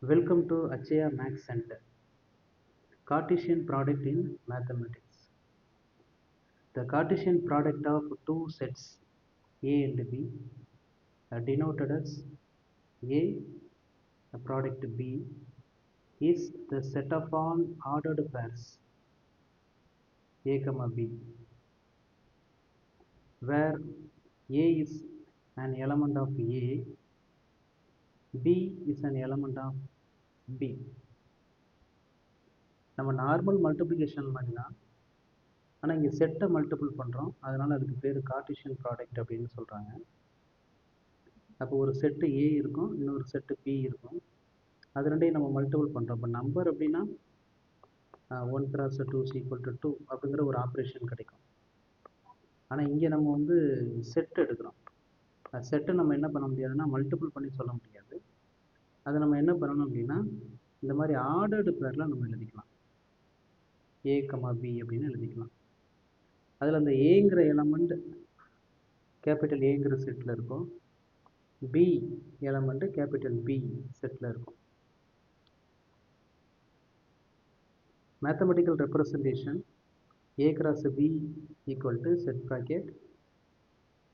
Welcome to Achaya Max Center. Cartesian product in mathematics. The Cartesian product of two sets A and B denoted as A, the product B, is the set of all ordered pairs A, B, where A is an element of A, B is an element of B. நம்ம normal multiplication மாதிரி தான், ஆனால் இங்கே செட்டை multiple பண்ணுறோம், அதனால் அதுக்கு பேர் கார்ட்டீசியன் ப்ராடக்ட் அப்படின்னு சொல்கிறாங்க. அப்போ ஒரு செட்டு ஏ இருக்கும், இன்னொரு செட்டு பி இருக்கும், அது ரெண்டையும் நம்ம மல்டிபிள் பண்ணுறோம். இப்போ நம்பர் அப்படின்னா 1 × 2 = 2 அப்படிங்கிற ஒரு ஆப்ரேஷன் கிடைக்கும். ஆனால் இங்கே நம்ம வந்து செட் எடுக்கிறோம். செட்டை நம்ம என்ன பண்ண முடியாதுன்னா மல்டிபிள் பண்ணி சொல்ல முடியாது. அதை நம்ம என்ன பண்ணணும் அப்படின்னா இந்த மாதிரி ஆர்டர்டு பேரில் நம்ம எழுதிக்கலாம். A, B அப்படின்னு எழுதிக்கலாம். அதில் அந்த ஏங்கிற எலமெண்ட் கேபிட்டல் ஏங்கிற செட்டில் இருக்கும், பி எலமெண்ட் கேபிட்டல் பி செட்டில் இருக்கும். Mathematical representation A cross B equal to set bracket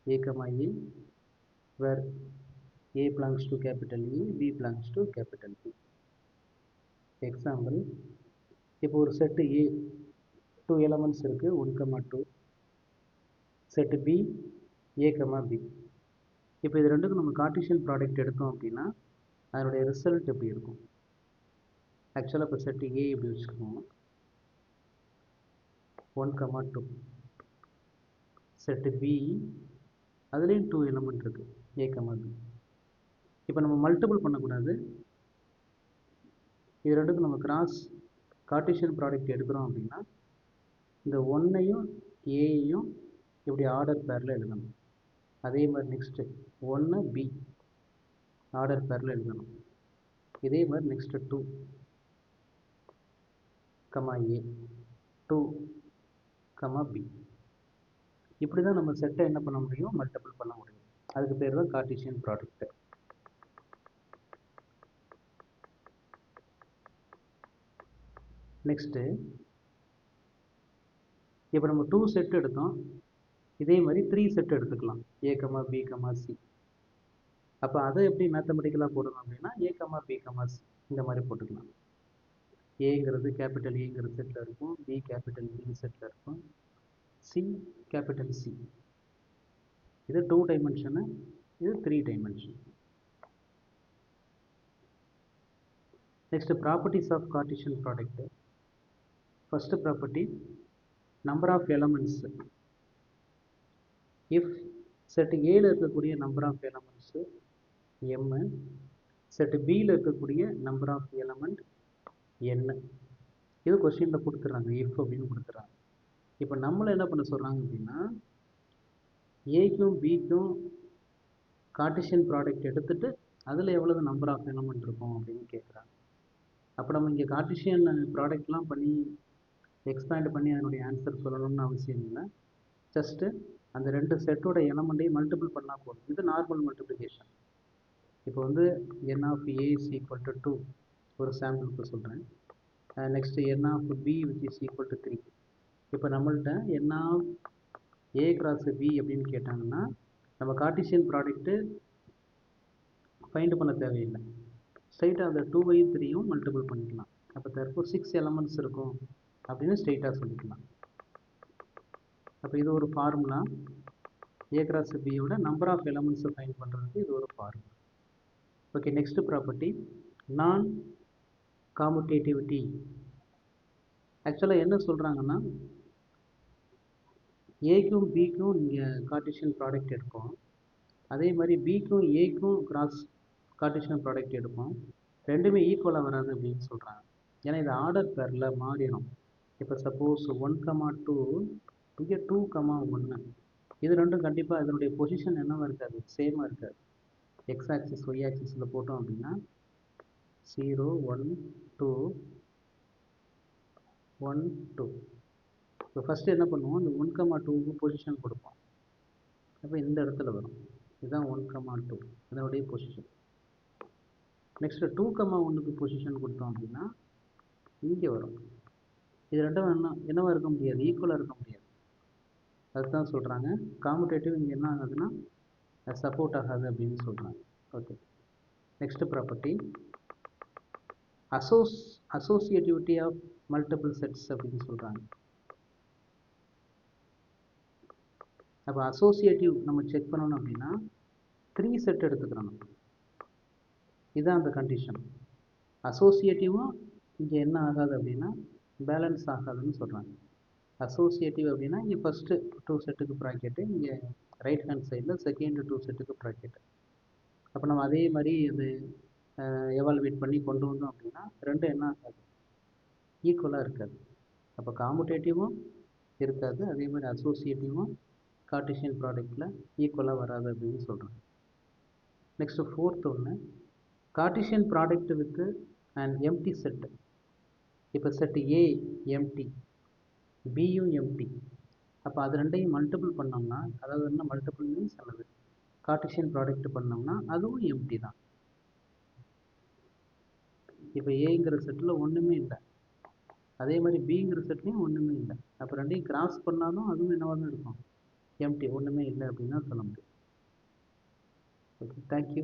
A, E, where A belongs to capital E, B belongs to capital B. Example, இப்போ ஒரு செட்டு A 2 elements இருக்கு, 1, 2. Set B A, B. இப்போ இது ரெண்டுக்கும் நம்ம Cartesian product எடுத்தோம் அப்படின்னா அதனுடைய ரிசல்ட் எப்படி இருக்கும்? ஆக்சுவலாக இப்போ செட்டு A எப்படி வச்சுக்கோங்க, 1, 2. செட்டு B அதுலேயும் 2 எலமெண்ட் இருக்குது, A, B. இப்போ நம்ம மல்டிபிள் பண்ணக்கூடாது, இது ரெண்டுக்கும் நம்ம கிராஸ் கார்ட்டீசியன் ப்ராடக்ட் எடுக்கிறோம் அப்படின்னா இந்த 1ஐயும் ஏயையும் இப்படி ஆர்டர் பேரில் எழுதணும். அதே மாதிரி நெக்ஸ்ட்டு 1 B ஆர்டர் பேரில் எழுதணும். இதே மாதிரி நெக்ஸ்ட்டு 2, A 2, B. இப்படி தான் நம்ம செட்டை என்ன பண்ண முடியும், மல்டிபிள் பண்ண முடியும். அதுக்கு பேர் தான் கார்ட்டீசியன் ப்ராடக்ட். நெக்ஸ்ட்டு இப்போ நம்ம 2 செட் எடுத்தோம், இதே மாதிரி 3 செட் எடுத்துக்கலாம், A, B, C. அப்போ அதை எப்படி மேத்தமெட்டிக்கலாக போடணும் அப்படின்னா A, B, C இந்த மாதிரி போட்டுக்கலாம். ஏங்கிறது கேபிட்டல் ஏங்கிற செட்டில் இருக்கும், பி கேபிட்டல் பி செட்டில் இருக்கும், சி கேபிட்டல் சி. இது 2 டைமென்ஷனு, இது 3 dimension. Next properties of Cartesian product. First property, number of elements. If set ஏல இருக்கக்கூடிய number of elements M, set பியில் இருக்கக்கூடிய நம்பர் ஆஃப் எலமெண்ட் என்ன. இது கொஸ்டினில் கொடுத்துட்றாங்க, இஃப் அப்படின்னு கொடுத்துட்றாங்க. இப்போ நம்மளை என்ன பண்ண சொல்கிறாங்க அப்படின்னா ஏக்கும் பிக்கும் கார்ட்டீசியன் ப்ராடக்ட் எடுத்துட்டு அதில் எவ்வளவு நம்பர் ஆஃப் எலமெண்ட் இருக்கும் அப்படின்னு கேட்குறாங்க. அப்போ நம்ம இங்கே கார்ட்டீசியன் ப்ராடக்ட்லாம் பண்ணி எக்ஸ்பேண்ட் பண்ணி அதனுடைய ஆன்சர் சொல்லணும்னு அவசியம் இல்லை. ஜஸ்ட்டு அந்த 2 செட்டோட எலமெண்ட்டையும் மல்டிபிள் பண்ணால் போதும். இது நார்மல் மல்டிப்ளிகேஷன். இப்போ வந்து n of A is equal to 2 ஒரு சாம்பிளுக்கு சொல்கிறேன். Next n of B which is equal to 3. இப்போ நம்மள்கிட்ட n of A cross B அப்படின்னு கேட்டாங்கன்னா நம்ம கார்ட்டீசியன் ப்ராடக்ட்டு ஃபைண்ட் பண்ண தேவையில்லை, ஸ்ட்ரைட்டாக அந்த 2ஐயும் 3யும் மல்டிபிள் பண்ணிக்கலாம். அப்போ தற்போது 6 எலமெண்ட்ஸ் இருக்கும் அப்படின்னு ஸ்ட்ரைட்டாக சொல்லிக்கலாம். அப்போ இது ஒரு ஃபார்முலா, A cross Bயோட நம்பர் ஆஃப் எலமெண்ட்ஸை ஃபைண்ட் பண்ணுறதுக்கு இது ஒரு formula. Okay, next property, non commutativity. ஆக்சுவலாக என்ன சொல்கிறாங்கன்னா ஏக்கும் பிக்கும் நீங்கள் கார்ட்டீசியன் ப்ராடக்ட் எடுப்போம், அதே மாதிரி பிக்கும் ஏக்கும் கிராஸ் கார்ட்டீசியன் ப்ராடக்ட் எடுப்போம், ரெண்டுமே ஈக்குவலாக வராது அப்படின்னு சொல்கிறாங்க. ஏன்னா இது ஆர்டர் பேரில் மாறிடும். இப்போ சப்போஸ் 1, 2 இங்கே 2, 1, இது ரெண்டும் கண்டிப்பாக இதனுடைய பொசிஷன் என்னவாக இருக்காது, சேமாக இருக்காது. எக்ஸ் ஆக்சிஸ் ஒய் ஆக்சிஸில் போட்டோம் அப்படின்னா 0, 1, 2, 1, 2. இப்போ ஃபஸ்ட்டு என்ன பண்ணுவோம், இந்த 1, 2க்கு பொசிஷன் கொடுப்போம். அப்போ இந்த இடத்துல வரும், இதுதான் 1, 2 அதனுடைய பொசிஷன். நெக்ஸ்ட்டு 2,1க்கு பொசிஷன் கொடுத்தோம் அப்படின்னா இங்கே வரும். இது ரெண்டும் என்னவா இருக்க முடியாது, ஈக்குவலாக இருக்க முடியாது. அதுதான் சொல்கிறாங்க காமுடேட்டிவ் இங்கே என்ன ஆகுதுன்னா சப்போர்ட் ஆகாது அப்படின்னு சொல்கிறாங்க. Okay, next property associativity of multiple sets அப்படின்னு சொல்கிறாங்க. அப்போ அசோசியேட்டிவ் நம்ம செக் பண்ணணும் அப்படின்னா 3 செட் எடுத்துக்கிறோம். இதுதான் அந்த கண்டிஷன். அசோசியேட்டிவும் இங்கே என்ன ஆகாது அப்படின்னா பேலன்ஸ் ஆகாதுன்னு சொல்கிறாங்க. அசோசியேட்டிவ் அப்படின்னா இங்கே ஃபஸ்ட்டு 2 செட்டுக்கு ப்ராக்கெட்டு, இங்கே ரைட் ஹேண்ட் சைடில் செகண்ட் 2 செட்டுக்கு ப்ராக்கெட்டு. அப்போ நம்ம அதே மாதிரி அது எவால்வேட் பண்ணி கொண்டு வந்தோம் அப்படின்னா ரெண்டும் என்ன ஆகாது, ஈக்குவலாக இருக்காது. அப்போ காமுடேட்டிவும் இருக்காது, அதே மாதிரி அசோசியேட்டிவும் கார்ட்டீசியன் ப்ராடக்டில் ஈக்குவலாக வராது அப்படின்னு சொல்கிறாங்க. நெக்ஸ்ட்டு 4th ஒன்று, Cartesian product with and empty set. இப்போ செட் ஏ எம்டி, பியும் எம்டி. அப்போ அது ரெண்டையும் மல்டிபிள் பண்ணோம்னா, அதாவது என்ன மல்டிபிள் மீன்ஸ் அல்லது கார்ட்டீசியன் ப்ராடக்ட் பண்ணோம்னா அதுவும் எம்டி தான். இப்போ ஏங்கிற செட்டில் ஒன்றுமே இல்லை, அதே மாதிரி பிங்கிற செட்லேயும் ஒன்றுமே இல்லை. அப்போ ரெண்டையும் கிராஸ் பண்ணாலும் அதுவும் என்னவாக தான் இருக்கும், எம்டி, ஒன்றுமே இல்லை அப்படின்னு தான் சொல்ல முடியும். Okay, thank you.